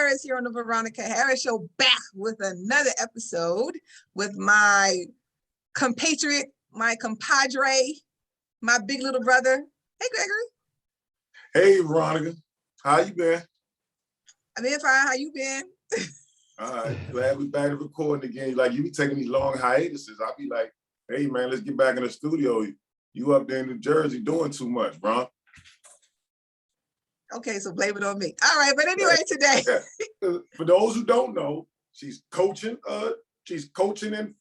Harris here on the Veronica Harris Show, back with another episode with my compatriot, my compadre, my big little brother. Hey, Gregory. Hey, Veronica. How you been? I've been fine. How you been? All right. Glad we back to recording again. Like, you be taking these long hiatuses. I'll be like, hey, man, let's get back in the studio. You up there in New Jersey doing too much, bro. Okay, so blame it on me. All right, but anyway, today. Yeah. For those who don't know, she's coaching and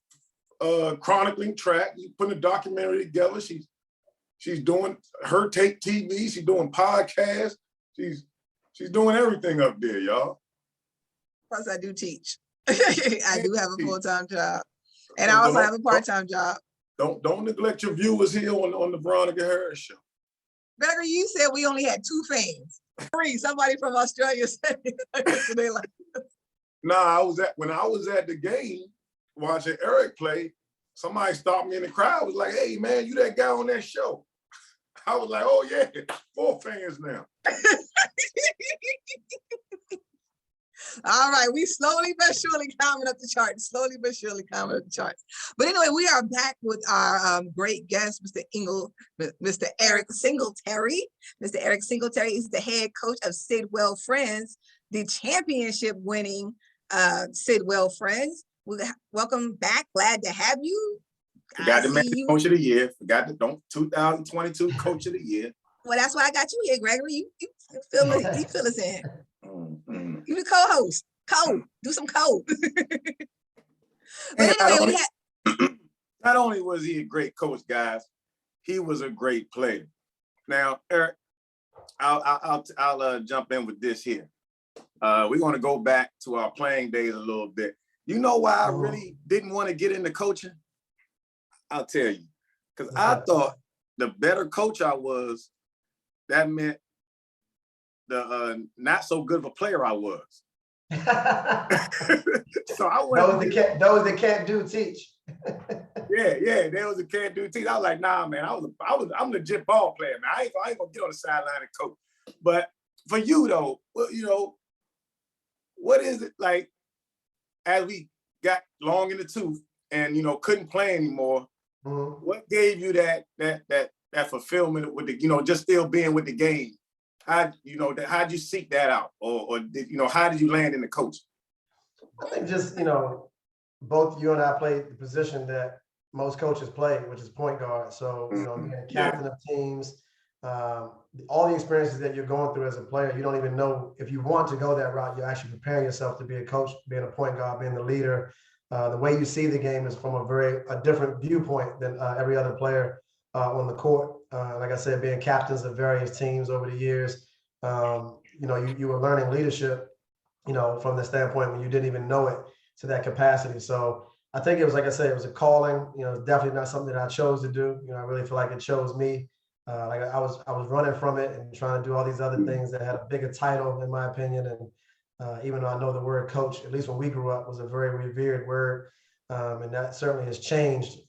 chronicling track. She's putting a documentary together. She's doing Her Take TV. She's doing podcasts. She's doing everything up there, y'all. Plus, I do teach. I do have a full-time job, and I also have a part-time job. Don't neglect your viewers here on the Veronica Harris Show. Gregory, you said we only had 2 fans. 3. Somebody from Australia said yesterday like this. Nah, when I was at the game watching Eric play, somebody stopped me in the crowd, was like, hey man, you that guy on that show. I was like, oh yeah, 4 fans now. All right, we slowly but surely climbing up the charts. Slowly but surely climbing up the charts. But anyway, we are back with our great guest, Mr. Eric Singletary. Mr. Eric Singletary is the head coach of Sidwell Friends, the championship-winning Sidwell Friends. Welcome back. Glad to have you. Forgot to mention Coach of the Year. 2022 Coach of the Year. Well, that's why I got you here, Gregory. You fill us in. You the co-host. Do some code. But anyway, not only was he a great coach, guys, he was a great player. Now, Eric, I'll jump in with this here. We're going to go back to our playing days a little bit. You know why I really didn't want to get into coaching? I'll tell you. Because I thought the better coach I was, that meant the not so good of a player I was. So I went. Those that can't do teach. yeah, there was a can't do teach. I was like, nah, man, I'm a legit ball player, man. I ain't gonna get on the sideline and coach. But for you though, what is it like as we got long in the tooth and couldn't play anymore? Mm-hmm. What gave you that fulfillment with the just still being with the game? How'd you seek that out, or how did you land in the coaching? I think just both you and I played the position that most coaches play, which is point guard. So being a captain of teams, all the experiences that you're going through as a player, you don't even know if you want to go that route. You're actually preparing yourself to be a coach, being a point guard, being the leader. The way you see the game is from a different viewpoint than every other player on the court. Like I said, being captains of various teams over the years, you were learning leadership, from the standpoint when you didn't even know it to that capacity. So I think it was, like I said, it was a calling. It's definitely not something that I chose to do. I really feel like it chose me. Like I was running from it and trying to do all these other things that had a bigger title, in my opinion. And even though I know the word coach, at least when we grew up, was a very revered word. And that certainly has changed,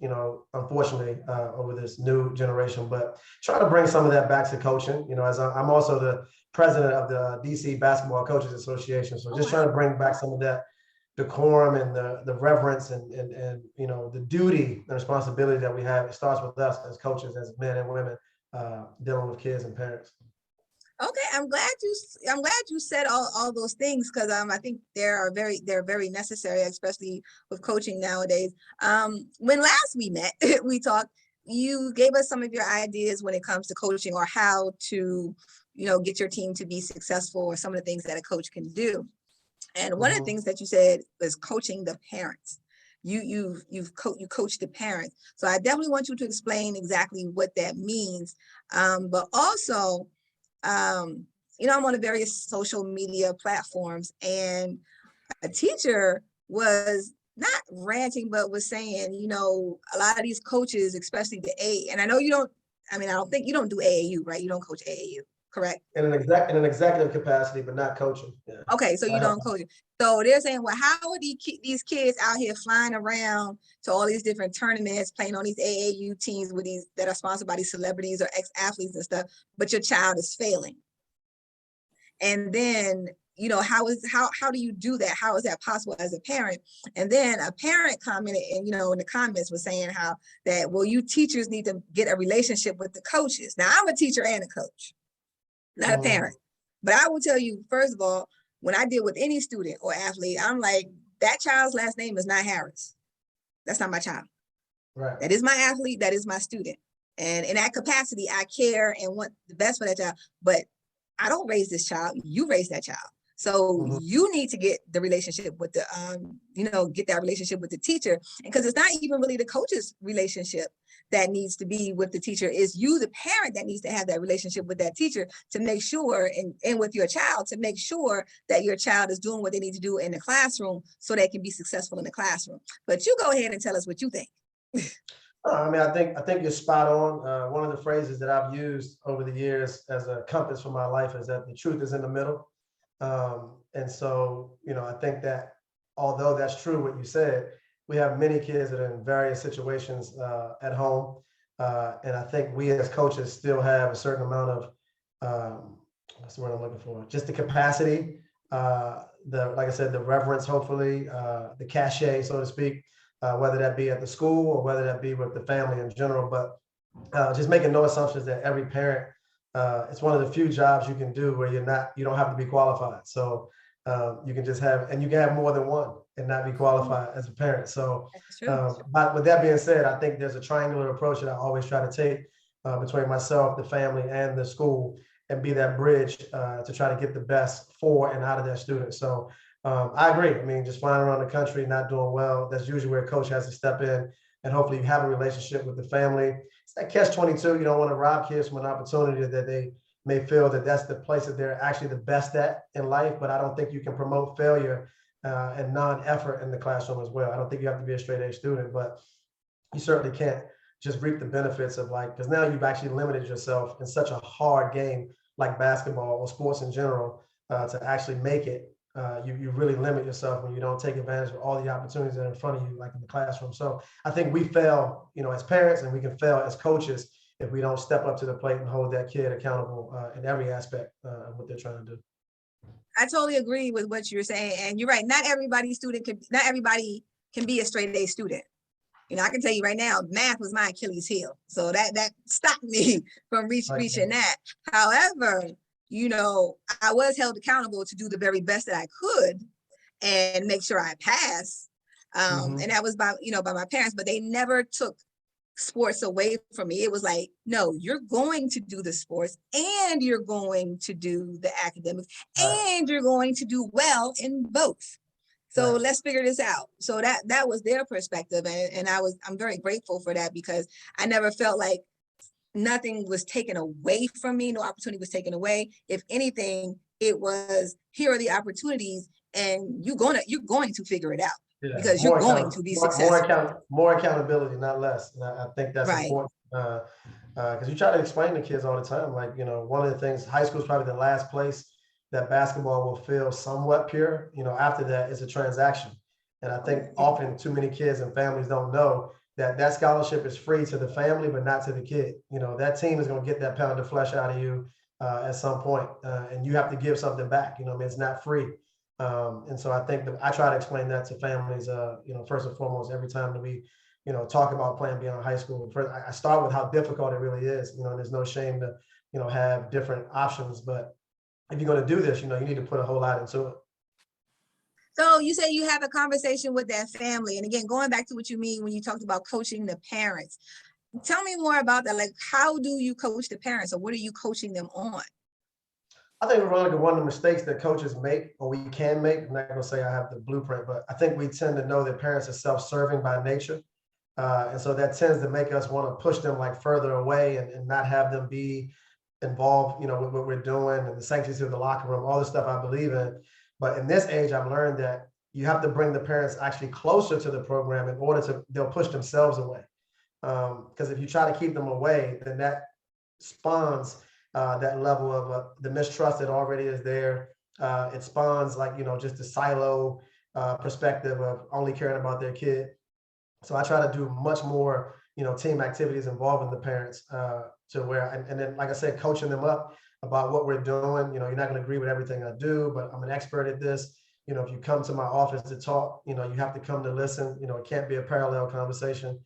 unfortunately, over this new generation. But trying to bring some of that back to coaching, as I'm also the president of the DC Basketball Coaches Association. So just trying to bring back some of that decorum and the reverence and the duty and responsibility that we have. It starts with us as coaches, as men and women dealing with kids and parents. Okay, I'm glad you said all those things, because I think they're very necessary, especially with coaching nowadays. When last we met, we talked, you gave us some of your ideas when it comes to coaching, or how to get your team to be successful, or some of the things that a coach can do. And one of the things that you said was coaching the parents. You coach the parents. So I definitely want you to explain exactly what that means. But also, I'm on the various social media platforms, and a teacher was not ranting, but was saying, a lot of these coaches, especially the A, and I know I don't think you don't do AAU, right? You don't coach AAU, correct? In an executive capacity, but not coaching. Yeah. Okay, so you don't coach. So they're saying, well, how are these kids out here flying around to all these different tournaments, playing on these AAU teams with these that are sponsored by these celebrities or ex-athletes and stuff, but your child is failing? And then how do you do that? How is that possible as a parent? And then a parent commented, and in the comments was saying how that, well, you teachers need to get a relationship with the coaches. Now, I'm a teacher and a coach, not a parent. But I will tell you, first of all, when I deal with any student or athlete, I'm like, that child's last name is not Harris. That's not my child. Right. That is my athlete. That is my student. And in that capacity, I care and want the best for that child. But I don't raise this child. You raise that child. So you need to get the relationship with the, get that relationship with the teacher. Because it's not even really the coach's relationship that needs to be with the teacher. It's you, the parent, that needs to have that relationship with that teacher to make sure, and with your child, to make sure that your child is doing what they need to do in the classroom so they can be successful in the classroom. But you go ahead and tell us what you think. I mean, I think you're spot on. One of the phrases that I've used over the years as a compass for my life is that the truth is in the middle. And so, I think that although that's true what you said, we have many kids that are in various situations at home. And I think we as coaches still have a certain amount of, what's the word I'm looking for? Just the capacity, like I said, the reverence, hopefully, the cachet, so to speak, whether that be at the school or whether that be with the family in general. But just making no assumptions that every parent, it's one of the few jobs you can do where you don't have to be qualified. So you can just and you can have more than one and not be qualified as a parent. So, but with that being said, I think there's a triangular approach that I always try to take between myself, the family, and the school, and be that bridge to try to get the best for and out of their students. So I agree. I mean, just flying around the country, not doing well, that's usually where a coach has to step in, and hopefully you have a relationship with the family. It's that catch-22. You don't want to rob kids from an opportunity that they may feel that that's the place that they're actually the best at in life, but I don't think you can promote failure and non-effort in the classroom as well. I don't think you have to be a straight A student, but you certainly can't just reap the benefits of because now you've actually limited yourself in such a hard game like basketball or sports in general to actually make it. You really limit yourself when you don't take advantage of all the opportunities that are in front of you, like in the classroom. So I think we fail, as parents, and we can fail as coaches if we don't step up to the plate and hold that kid accountable in every aspect of what they're trying to do. I totally agree with what you're saying. And you're right. Not everybody can be a straight A student. I can tell you right now, math was my Achilles heel. So that stopped me from reaching that. However, I was held accountable to do the very best that I could and make sure I pass. And that was by my parents, but they never took sports away from me. It was like, no, you're going to do the sports and you're going to do the academics and you're going to do well in both. So let's figure this out. So that was their perspective. And I'm very grateful for that, because I never felt like nothing was taken away from me. No opportunity was taken away. If anything, it was, here are the opportunities and you're going to figure it out. Yeah, because you're going to be successful. More accountability, not less. And I think that's important because you try to explain to kids all the time, one of the things, high school is probably the last place that basketball will feel somewhat pure. After that, it's a transaction. And I think often too many kids and families don't know that scholarship is free to the family, but not to the kid. That team is going to get that pound of flesh out of you at some point, and you have to give something back. It's not free. And so I think that I try to explain that to families, first and foremost, every time that we, talk about playing beyond high school. First, I start with how difficult it really is, and there's no shame to, have different options. But if you're going to do this, you need to put a whole lot into it. So you say you have a conversation with that family. And again, going back to what you mean when you talked about coaching the parents, tell me more about that. Like, how do you coach the parents, or what are you coaching them on? I think, Veronica, one of the mistakes that coaches make, or we can make, I'm not going to say I have the blueprint, but I think we tend to know that parents are self-serving by nature. And so that tends to make us want to push them further away and not have them be involved, with what we're doing and the sanctity of the locker room, all the stuff I believe in. But in this age, I've learned that you have to bring the parents actually closer to the program in order they'll push themselves away. Because if you try to keep them away, then that spawns that level of the mistrust that already is there. It spawns just a silo perspective of only caring about their kid. So I try to do much more, team activities involving the parents to where, and then, like I said, coaching them up about what we're doing. You know, you're not going to agree with everything I do, but I'm an expert at this. You know, if you come to my office to talk, you know, you have to come to listen. You know, it can't be a parallel conversation.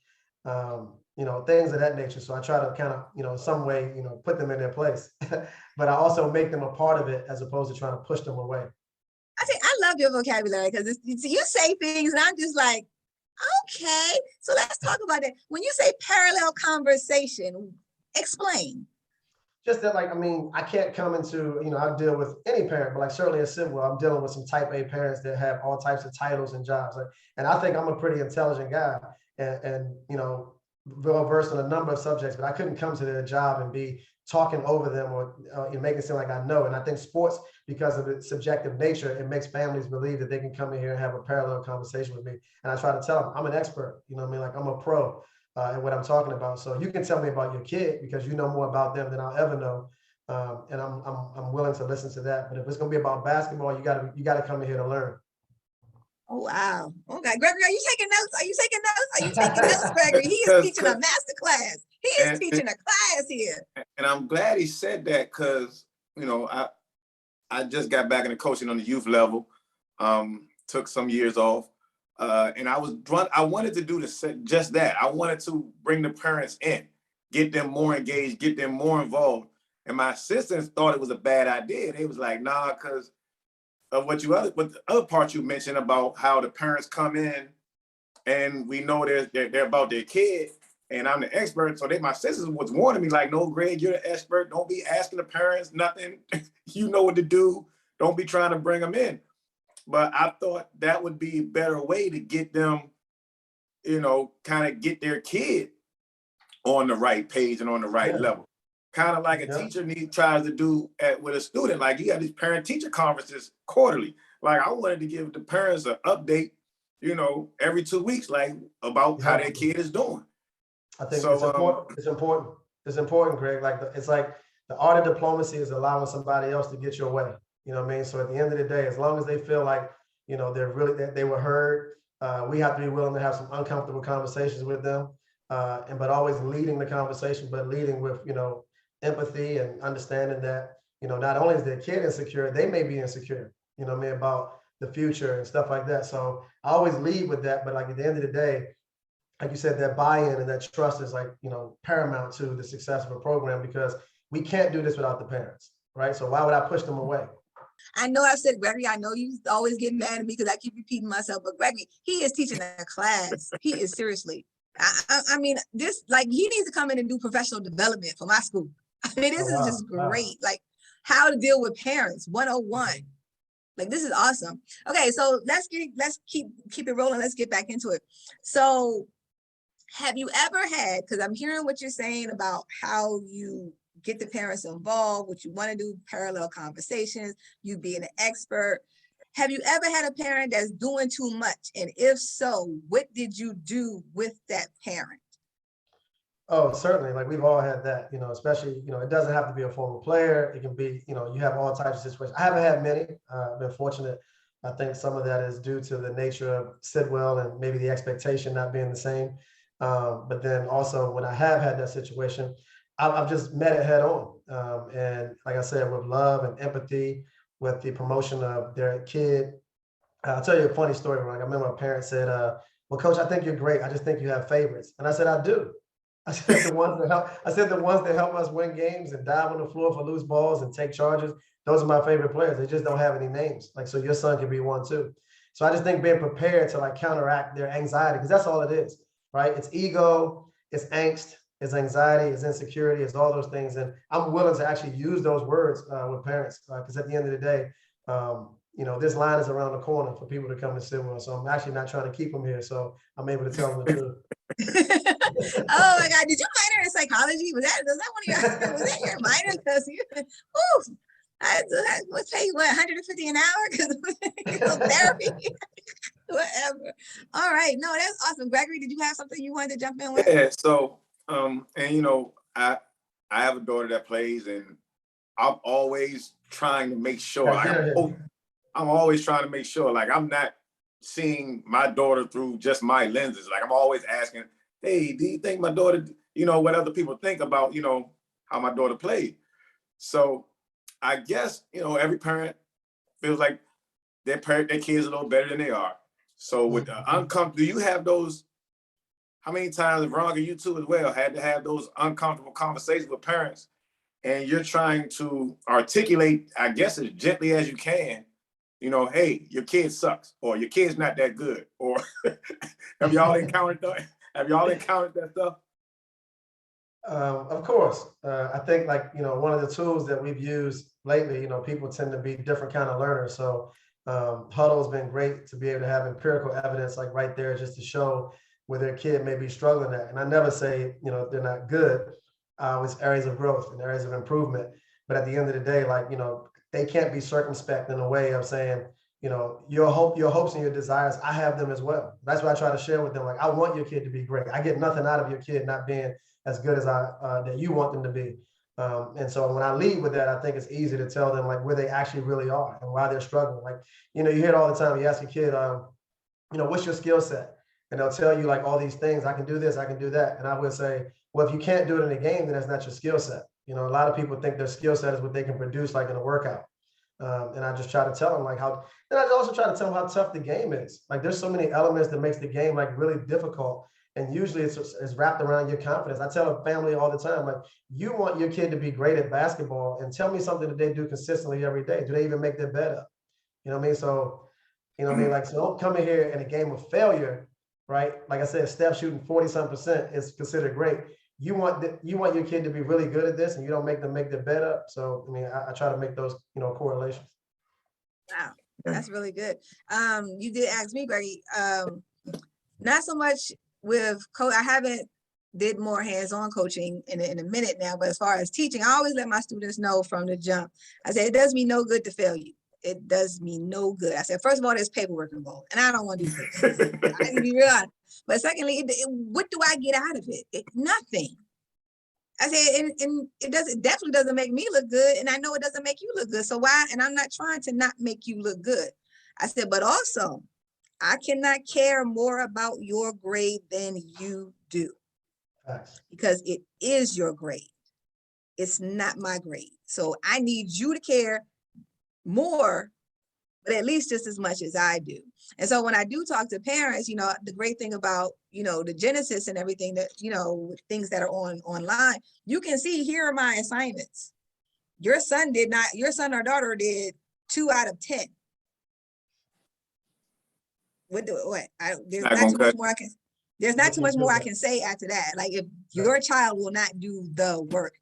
You know, things of that nature. So I try to kind of, you know, in some way, you know, put them in their place, but I also make them a part of it as opposed to trying to push them away. I think I love your vocabulary because you say things and I'm just like, okay. So let's talk about that. When you say parallel conversation, explain. Just that, like, I mean, I can't come into, you know, I deal with any parent, but like certainly at Sidwell, I'm dealing with some type A parents that have all types of titles and jobs. Like, and I think I'm a pretty intelligent guy and you know, well versed in a number of subjects, but I couldn't come to their job and be talking over them or you know, making it seem like I know. And I think sports, because of its subjective nature, it makes families believe that they can come in here and have a parallel conversation with me. And I try to tell them I'm an expert, you know what I mean? Like I'm a pro. And what I'm talking about. So you can tell me about your kid because you know more about them than I'll ever know. And I'm willing to listen to that. But if it's going to be about basketball, you gotta come in here to learn. Oh, wow. Okay. Gregory, are you taking notes? Are you taking notes? Are you taking notes, Gregory? He is teaching a master class. He is teaching a class here. And I'm glad he said that because, you know, I just got back into coaching on the youth level, took some years off. And I wanted to do just that. I wanted to bring the parents in, get them more engaged, get them more involved. And my assistants thought it was a bad idea. They was like, nah, because of what the other part you mentioned about how the parents come in and we know they're about their kid and I'm the expert. So my sisters was warning me like, no, Greg, you're the expert. Don't be asking the parents nothing. You know what to do. Don't be trying to bring them in. But I thought that would be a better way to get them, you know, kind of get their kid on the right page and on the right level. Kind of like a teacher tries to do with a student. Like you have these parent-teacher conferences quarterly. Like I wanted to give the parents an update, you know, every 2 weeks, like about how their kid is doing. I think so, it's important. It's important. It's important, Greg. Like it's like the art of diplomacy is allowing somebody else to get your way. You know what I mean? So at the end of the day, as long as they feel like, you know, they were heard, we have to be willing to have some uncomfortable conversations with them. But always leading the conversation, but leading with, you know, empathy and understanding that, you know, not only is their kid insecure, they may be insecure, you know what I mean, about the future and stuff like that. So I always lead with that. But like at the end of the day, like you said, that buy-in and that trust is like, you know, paramount to the success of a program because we can't do this without the parents, right? So why would I push them away? I know I've said, Gregory, I know you always get mad at me because I keep repeating myself, but Gregory, he is teaching a class. He is seriously. I mean, this, like, he needs to come in and do professional development for my school. I mean, this is just great. Like, how to deal with parents, 101. Like, this is awesome. Okay, so let's keep it rolling. Let's get back into it. So have you ever had, because I'm hearing what you're saying about how you get the parents involved, what you want to do, parallel conversations, you being an expert. Have you ever had a parent that's doing too much? And if so, what did you do with that parent? Oh, certainly. Like we've all had that, you know, especially, you know, it doesn't have to be a former player. It can be, you know, you have all types of situations. I haven't had many. I've been fortunate. I think some of that is due to the nature of Sidwell and maybe the expectation not being the same. But then also when I have had that situation, I've just met it head on. And like I said, with love and empathy, with the promotion of their kid. I'll tell you a funny story. Like I remember a parent said, well, coach, I think you're great. I just think you have favorites. And I said, I do. I said the ones that help us win games and dive on the floor for loose balls and take charges. Those are my favorite players. They just don't have any names. Like, so your son can be one too. So I just think being prepared to like counteract their anxiety, because that's all it is, right? It's ego, it's angst, it's anxiety, it's insecurity, it's all those things. And I'm willing to actually use those words with parents, because at the end of the day, you know, this line is around the corner for people to come and sit with us. So I'm actually not trying to keep them here. So I'm able to tell them the truth. Oh my God, did you minor in psychology? Was that your minor? Because you, I would pay you what, $150 an hour because therapy. Whatever. All right. No, that's awesome. Gregory, did you have something you wanted to jump in with? Yeah. So, and you know, I have a daughter that plays, and I'm always trying to make sure. I'm always trying to make sure, like, I'm not seeing my daughter through just my lenses. Like, I'm always asking, hey, do you think my daughter, you know, what other people think about, you know, how my daughter played? So I guess, every parent feels like their kids a little better than they are. So with uncomfortable, do you have those? How many times, Veronica, you too as well, had to have those uncomfortable conversations with parents, and you're trying to articulate, I guess, as gently as you can, hey, your kid sucks, or your kid's not that good, or have y'all encountered that? Have y'all encountered that stuff? Of course. I think one of the tools that we've used lately, people tend to be different kind of learners. So Huddle has been great to be able to have empirical evidence like right there just to show where their kid may be struggling at. And I never say, they're not good. It's areas of growth and areas of improvement. But at the end of the day, they can't be circumspect in a way of saying, your hopes and your desires, I have them as well. That's what I try to share with them. Like, I want your kid to be great. I get nothing out of your kid not being as good as that you want them to be. And so when I lead with that, I think it's easy to tell them where they actually really are and why they're struggling. You hear it all the time. You ask a kid, what's your skill set? And they'll tell you all these things. I can do this, I can do that. And I would say, well, if you can't do it in a game, then that's not your skill set. A lot of people think their skill set is what they can produce in a workout. And I just try to tell them then I also try to tell them how tough the game is. There's so many elements that makes the game really difficult. And usually it's wrapped around your confidence. I tell a family all the time, you want your kid to be great at basketball, and tell me something that they do consistently every day. Do they even make their bed up? You know what I mean? So, so don't come in here in a game of failure, right? Like I said, Steph shooting 40-some% is considered great. You want your kid to be really good at this, and you don't make them make their bed up. So, I try to make those, correlations. Wow, that's really good. You did ask me, Greggy, not so much with coach. I haven't did more hands-on coaching in a minute now, but as far as teaching, I always let my students know from the jump. I said, it does me no good to fail you. It does me no good. I said, first of all, there's paperwork involved, and I don't want to do this. I need to be real honest. But secondly, what do I get out of it? Nothing. I said, and it definitely doesn't make me look good, and I know it doesn't make you look good. So why? And I'm not trying to not make you look good. I said, but also, I cannot care more about your grade than you do, because it is your grade. It's not my grade. So I need you to care more, but at least just as much as I do. And so when I do talk to parents, the great thing about, the Genesis and everything that, things that are online, you can see, here are my assignments. Your son or daughter did 2 out of 10. There's not too much more I can. There's not too much more I can say after that. If your child will not do the work,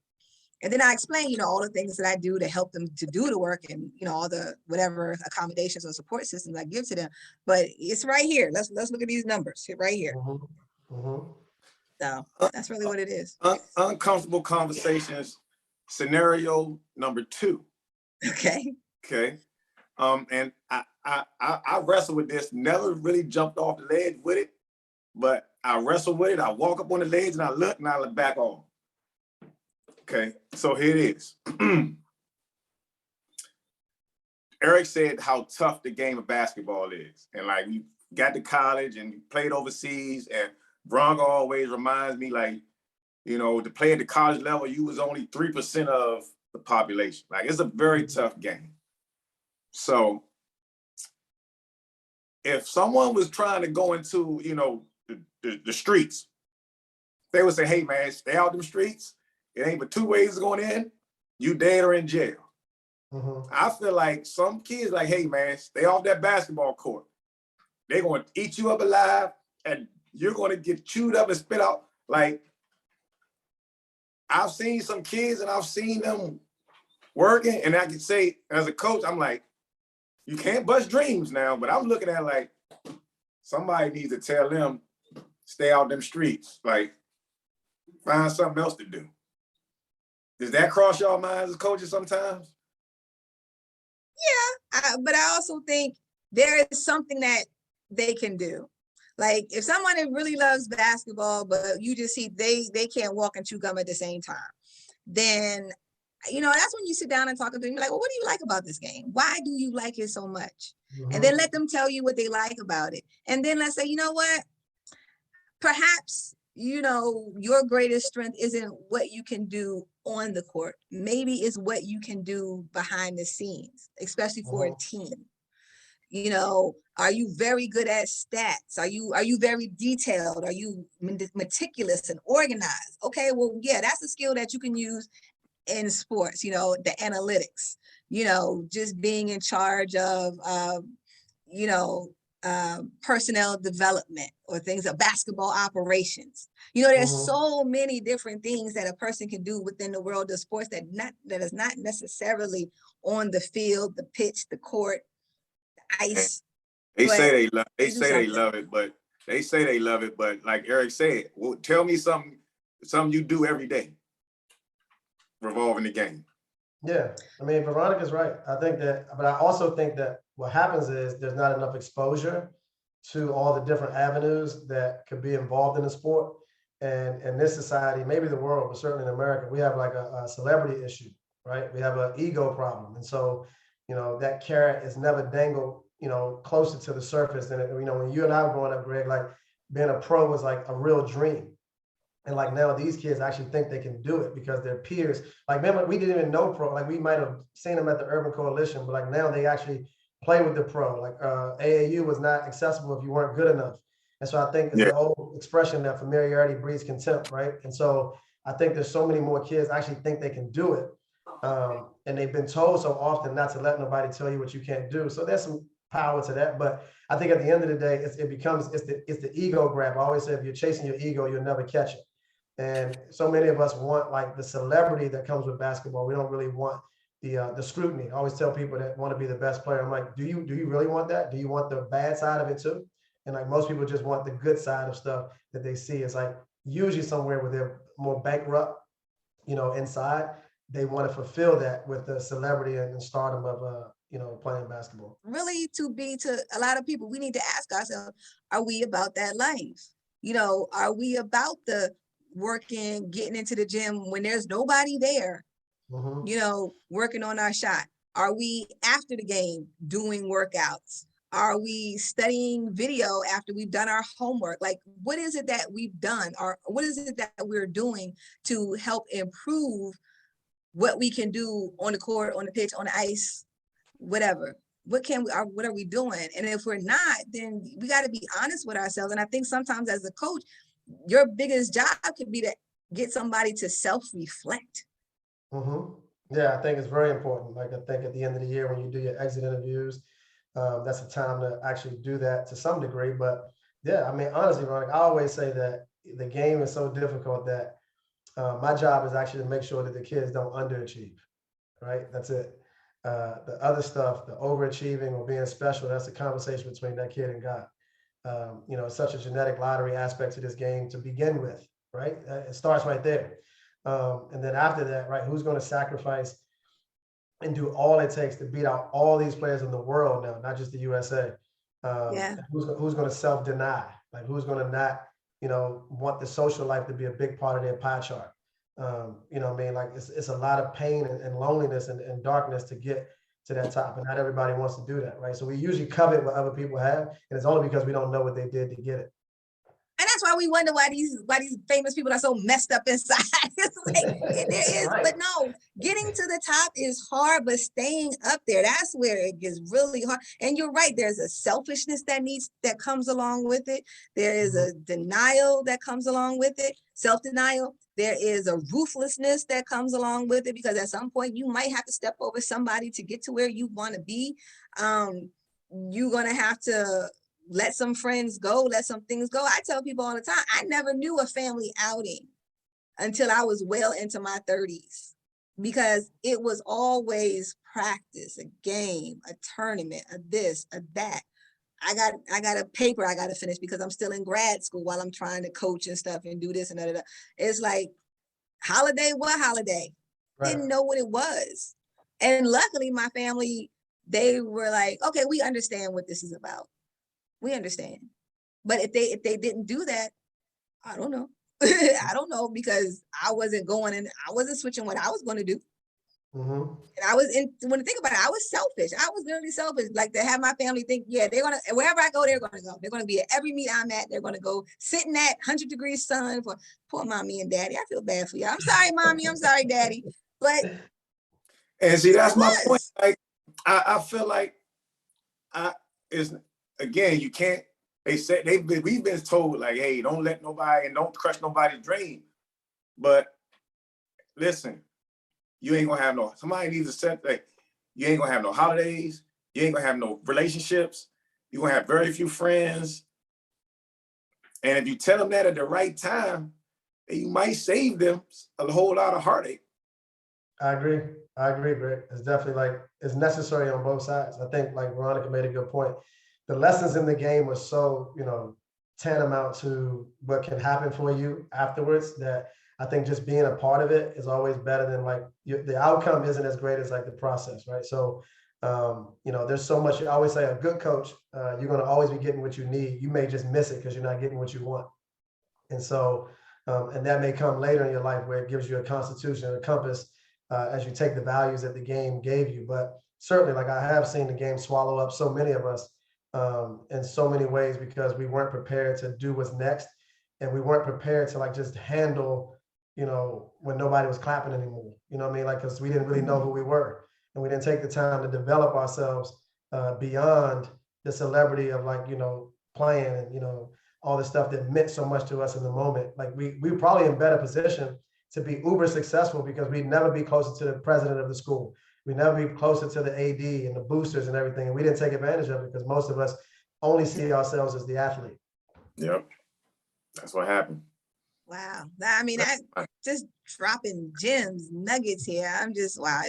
and then I explain, all the things that I do to help them to do the work, and all the whatever accommodations or support systems I give to them. But it's right here. Let's look at these numbers right here. So that's really what it is. Uncomfortable conversations, scenario number 2. Okay. And I wrestle with this, never really jumped off the ledge with it, but I wrestle with it. I walk up on the ledge and I look back on. Okay, so here it is. Eric said how tough the game of basketball is. And we got to college and played overseas, and Bronco always reminds me, to play at the college level, you was only 3% of the population. It's a very tough game. So if someone was trying to go into, the streets, they would say, hey man, stay out them streets. It ain't but 2 ways of going in. You dead or in jail. I feel like some kids hey man, stay off that basketball court. They're going to eat you up alive, and you're going to get chewed up and spit out. I've seen some kids and I've seen them working, and I can say as a coach, I'm like, you can't bust dreams now, but I'm looking at somebody needs to tell them, stay out them streets, find something else to do. Does that cross y'all minds as coaches sometimes? Yeah, but I also think there is something that they can do. If someone really loves basketball, but you just see they can't walk and chew gum at the same time, then that's when you sit down and talk to them. You're like, well, what do you like about this game? Why do you like it so much? And then let them tell you what they like about it. And then let's say, you know what? Perhaps you know, your greatest strength isn't what you can do on the court. Maybe it's what you can do behind the scenes, especially for a Mhm. team. You know, are you very good at stats? Are you very detailed? Are you meticulous and organized? Okay, well, yeah, that's a skill that you can use in sports, you know, the analytics, you know, just being in charge of, you know, personnel development or things of basketball operations. You know, there's Mhm. so many different things that a person can do within the world of sports that is not necessarily on the field, the pitch, the court, the And ice, they but say they they do say they something. love it, but like Eric said, well, tell me something you do every day revolving the game. Yeah, I mean, Veronica's right. I think that, but I also think that what happens is there's not enough exposure to all the different avenues that could be involved in the sport. And in this society, maybe the world, but certainly in America, we have like a celebrity issue, right? We have an ego problem. And so, that carrot is never dangled, closer to the surface than it, when you and I were growing up, Greg, like being a pro was like a real dream. And like now these kids actually think they can do it because their peers, like remember, we didn't even know pro, like we might have seen them at the Urban Coalition, but like now they actually play with the pro. Like AAU was not accessible if you weren't good enough. And so I think it's Yeah. an old expression that familiarity breeds contempt, right? And so I think there's so many more kids actually think they can do it. And they've been told so often not to let nobody tell you what you can't do. So there's some power to that. But I think at the end of the day, it's the ego grab. I always say if you're chasing your ego, you'll never catch it. And so many of us want like the celebrity that comes with basketball. We don't really want the scrutiny. I always tell people that want to be the best player. I'm like, do you really want that? Do you want the bad side of it too? And like most people just want the good side of stuff that they see. It's like usually somewhere where they're more bankrupt, inside, they want to fulfill that with the celebrity and stardom of playing basketball. Really, to a lot of people, we need to ask ourselves, are we about that life? You know, are we about the working, getting into the gym when there's nobody there, Mhm. you know, working on our shot? Are we after the game doing workouts? Are we studying video after we've done our homework? Like, what is it that we've done, or what is it that we're doing to help improve what we can do on the court, on the pitch, on the ice, whatever? What are we doing? And if we're not, then we got to be honest with ourselves. And I think sometimes as a coach, your biggest job could be to get somebody to self-reflect. Mhm. Yeah, I think it's very important. Like I think at the end of the year when you do your exit interviews, that's the time to actually do that to some degree. But yeah, I mean, honestly, Ron, I always say that the game is so difficult that my job is actually to make sure that the kids don't underachieve. Right? That's it. The other stuff, the overachieving or being special, that's a conversation between that kid and God. It's such a genetic lottery aspect to this game to begin with, right? It starts right there. And then after that, right, who's going to sacrifice and do all it takes to beat out all these players in the world now, not just the USA? Yeah. Who's going to self-deny? Like who's going to not, want the social life to be a big part of their pie chart? What I mean? Like it's a lot of pain and loneliness and darkness to get to that top. And not everybody wants to do that, right? So we usually covet what other people have, and it's only because we don't know what they did to get it. And that's why we wonder why these famous people are so messed up inside. It's like there is, Right. but no, getting to the top is hard, but staying up there, that's where it gets really hard. And you're right, there's a selfishness that comes along with it. There is Mhm. a denial that comes along with it, self-denial. There is a ruthlessness that comes along with it because at some point you might have to step over somebody to get to where you want to be. You're gonna have to let some friends go, let some things go. I tell people all the time, I never knew a family outing until I was well into my 30s because it was always practice, a game, a tournament, a this, a that. I got a paper I got to finish because I'm still in grad school while I'm trying to coach and stuff and do this and that. It's like holiday, what holiday? Right. Didn't know what it was. And luckily my family, they were like, okay, we understand what this is about. We understand. But if they didn't do that, I don't know. I don't know because I wasn't going and I wasn't switching what I was going to do. Mhm. And I was when I think about it, I was selfish. I was literally selfish. Like to have my family think, yeah, they're gonna wherever I go, they're gonna go. They're gonna be at every meet I'm at. They're gonna go sit in that 100-degree sun for poor mommy and daddy. I feel bad for you. I'm sorry, mommy. I'm sorry, daddy. But And see, I that's my point. was. Like, I feel like I is again, you can't. They said we've been told like, hey, don't let nobody and don't crush nobody's dream. But listen, you ain't gonna have no. Somebody needs to set that. You ain't gonna have no holidays. You ain't gonna have no relationships. You're gonna have very few friends. And if you tell them that at the right time, you might save them a whole lot of heartache. I agree. I agree, Greg. It's definitely like it's necessary on both sides. I think like Veronica made a good point. The lessons in the game are so, tantamount to what can happen for you afterwards that I think just being a part of it is always better than like the outcome isn't as great as like the process, right? So, there's so much. I always say a good coach, you're going to always be getting what you need. You may just miss it because you're not getting what you want. And so, and that may come later in your life where it gives you a constitution, a compass, as you take the values that the game gave you. But certainly, like I have seen the game swallow up so many of us in so many ways because we weren't prepared to do what's next. And we weren't prepared to like just handle, when nobody was clapping anymore. You know what I mean? Like, because we didn't really know who we were. And we didn't take the time to develop ourselves beyond the celebrity of like, playing and, all the stuff that meant so much to us in the moment. Like we were probably in better position to be uber successful because we'd never be closer to the president of the school. We'd never be closer to the AD and the boosters and everything. And we didn't take advantage of it because most of us only see ourselves as the athlete. Yep. That's what happened. Wow. I mean, I just dropping gems, nuggets here. I'm just, wow.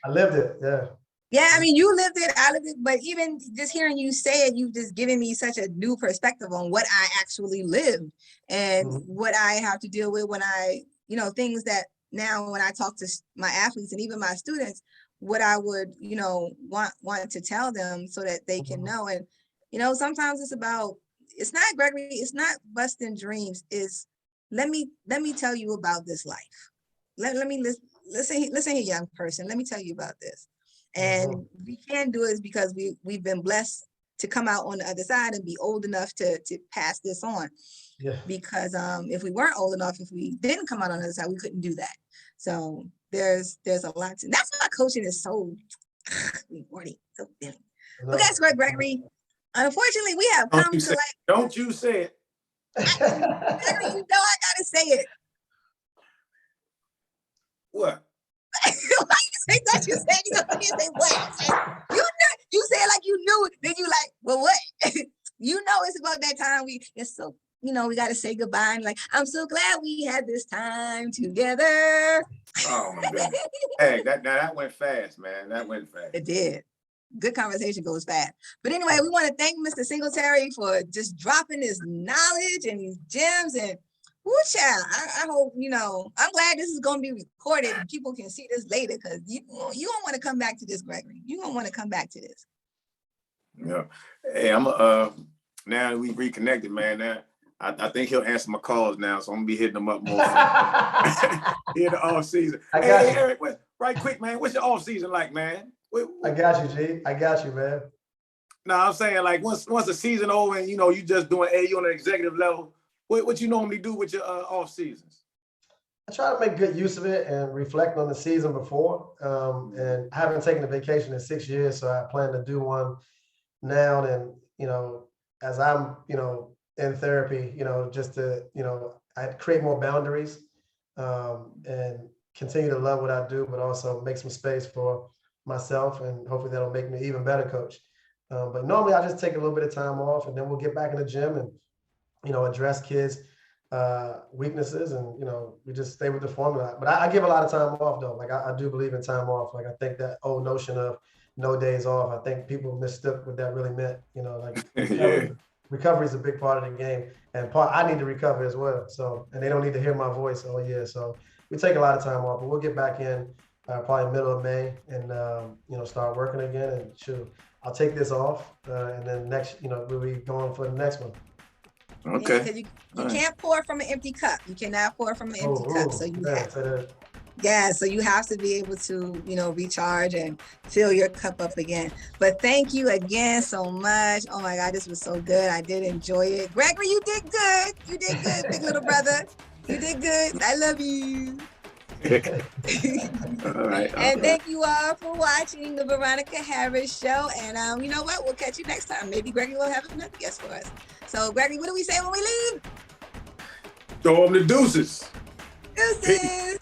I lived it. Yeah. Yeah, I mean, you lived it, I lived it, but even just hearing you say it, you've just given me such a new perspective on what I actually lived and what I have to deal with when I, things that now when I talk to my athletes and even my students, what I would, want to tell them so that they can know. And, sometimes it's not Gregory, it's not busting dreams, it's let me tell you about this life. Let me listen here, young person, let me tell you about this. And we can do it because we've been blessed to come out on the other side and be old enough to pass this on. Yeah. Because if we weren't old enough, if we didn't come out on the other side, we couldn't do that. So there's a lot to. That's why coaching is so rewarding, so filling. But that's right, Gregory. Unfortunately, we have come to like. Don't you say it. Gregory, I gotta say it. What? Why you say that? You said you say what? You said like you knew. Then you like, well, what? It's about that time. It's so we got to say goodbye. And like, I'm so glad we had this time together. Oh my God. Hey, that went fast, man. That went fast. It did. Good conversation goes fast. But anyway, we want to thank Mr. Singletary for just dropping his knowledge and these gems and. Woo, child. I hope, I'm glad this is going to be recorded and people can see this later because you don't want to come back to this, Gregory. You don't want to come back to this. Yeah. Hey, now we reconnected, man. Now I think he'll answer my calls now, so I'm going to be hitting him up more. In the off season. Hey, Eric, right quick, man. What's your off season like, man? I got you, G. I got you, man. No, I'm saying like once the season over and, you just doing you on an executive level, what you normally do with your off seasons? I try to make good use of it and reflect on the season before. And I haven't taken a vacation in 6 years, so I plan to do one now. And as I'm in therapy, just to I create more boundaries and continue to love what I do, but also make some space for myself, and hopefully that'll make me an even better coach. But normally I just take a little bit of time off, and then we'll get back in the gym and address kids' weaknesses, and we just stay with the formula. But I give a lot of time off though. Like I do believe in time off. Like I think that old notion of no days off, I think people mistook what that really meant. Recovery is a big part of the game, and I need to recover as well. So, and they don't need to hear my voice all year. So we take a lot of time off, but we'll get back in probably middle of May and start working again. And sure, I'll take this off, and then next, we'll be going for the next one. Okay. Because you can't pour from an empty cup. You cannot pour from an empty cup. So you have. Yeah, so you have to be able to, recharge and fill your cup up again. But thank you again so much. Oh my God, this was so good. I did enjoy it. Gregory, you did good. You did good, big little brother. You did good. I love you. All right. And thank you all for watching the Veronica Harris Show. And you know what? We'll catch you next time. Maybe Gregory will have another guest for us. So, Gregory, what do we say when we leave? Throw them the deuces. Deuces.